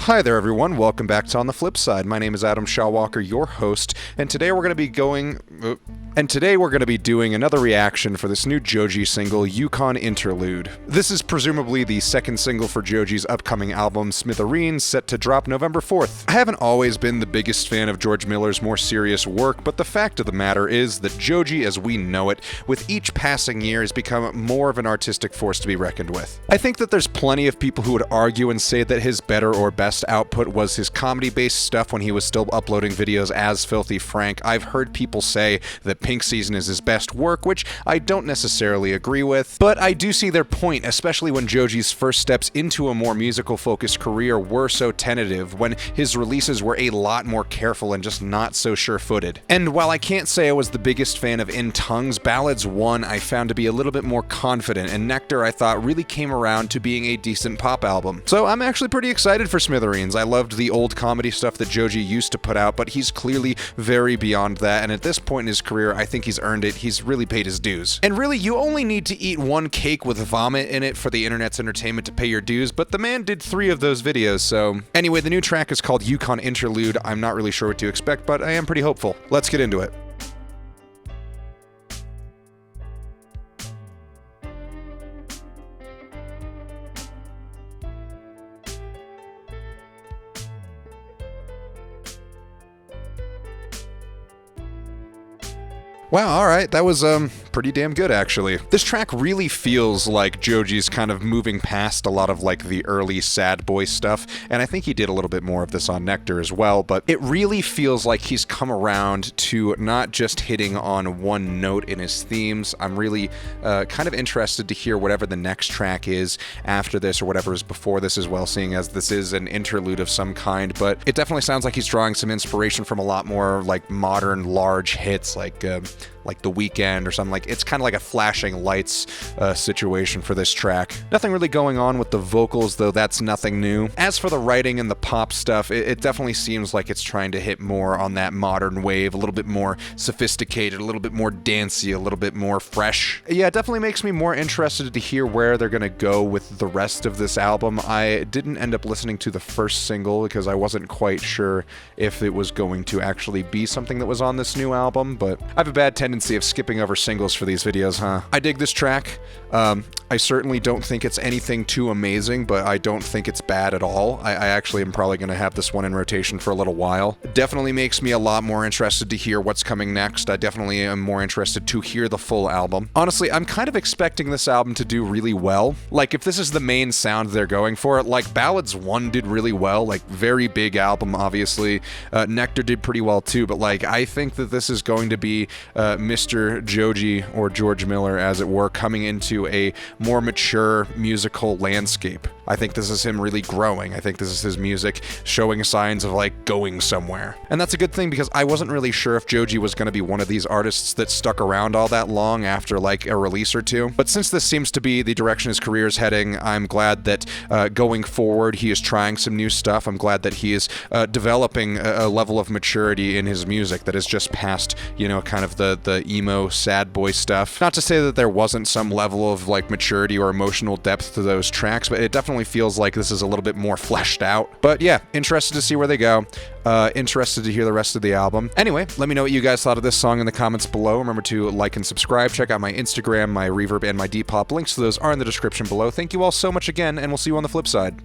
Hi there everyone, welcome back to On the Flip Side. My name is Adam Shawwalker, your host, and today we're going to be doing another reaction for this new Joji single, Yukon Interlude. This is presumably the second single for Joji's upcoming album, Smithereens, set to drop November 4th. I haven't always been the biggest fan of George Miller's more serious work, but the fact of the matter is that Joji, as we know it, with each passing year has become more of an artistic force to be reckoned with. I think that there's plenty of people who would argue and say that his better or best output was his comedy-based stuff when he was still uploading videos as Filthy Frank. I've heard people say that Pink Season is his best work, which I don't necessarily agree with, but I do see their point, especially when Joji's first steps into a more musical-focused career were so tentative, when his releases were a lot more careful and just not so sure-footed. And while I can't say I was the biggest fan of In Tongues, Ballads 1 I found to be a little bit more confident, and Nectar I thought really came around to being a decent pop album. So I'm actually pretty excited for Smithereens. I loved the old comedy stuff that Joji used to put out, but he's clearly very beyond that, and at this point in his career, I think he's earned it. He's really paid his dues. And really, you only need to eat one cake with vomit in it for the internet's entertainment to pay your dues, but the man did 3 of those videos, so... Anyway, the new track is called Yukon Interlude. I'm not really sure what to expect, but I am pretty hopeful. Let's get into it. Wow, alright, that was, pretty damn good, actually. This track really feels like Joji's kind of moving past a lot of, like, the early sad boy stuff, and I think he did a little bit more of this on Nectar as well, but it really feels like he's come around to not just hitting on one note in his themes. I'm really, kind of interested to hear whatever the next track is after this, or whatever is before this as well, seeing as this is an interlude of some kind, but it definitely sounds like he's drawing some inspiration from a lot more, like, modern, large hits, like The Weeknd or something. Like, it's kind of like a flashing lights situation for this track. Nothing really going on with the vocals, though that's nothing new. As for the writing and the pop stuff, it definitely seems like it's trying to hit more on that modern wave, a little bit more sophisticated, a little bit more dancey, a little bit more fresh. Yeah, it definitely makes me more interested to hear where they're gonna go with the rest of this album. I didn't end up listening to the first single because I wasn't quite sure if it was going to actually be something that was on this new album, but I have a bad tendency of skipping over singles for these videos, huh? I dig this track. I certainly don't think it's anything too amazing, but I don't think it's bad at all. I actually am probably going to have this one in rotation for a little while. It definitely makes me a lot more interested to hear what's coming next. I definitely am more interested to hear the full album. Honestly, I'm kind of expecting this album to do really well. Like, if this is the main sound they're going for, like, Ballads 1 did really well, like, very big album, obviously. Nectar did pretty well too, but, like, I think that this is going to be Mr. Joji, or George Miller, as it were, coming into a more mature musical landscape. I think this is him really growing. I think this is his music showing signs of, like, going somewhere. And that's a good thing, because I wasn't really sure if Joji was going to be one of these artists that stuck around all that long after, like, a release or two. But since this seems to be the direction his career is heading, I'm glad that going forward he is trying some new stuff. I'm glad that he is developing a level of maturity in his music that is just past, you know, kind of the emo sad boy stuff. Not to say that there wasn't some level of, like, maturity or emotional depth to those tracks, but it definitely feels like this is a little bit more fleshed out. But yeah, interested to see where they go. Interested to hear the rest of the album. Anyway, let me know what you guys thought of this song in the comments below. Remember to like and subscribe. Check out my Instagram, my Reverb, and my Depop. Links to those are in the description below. Thank you all so much again, and we'll see you on the flip side.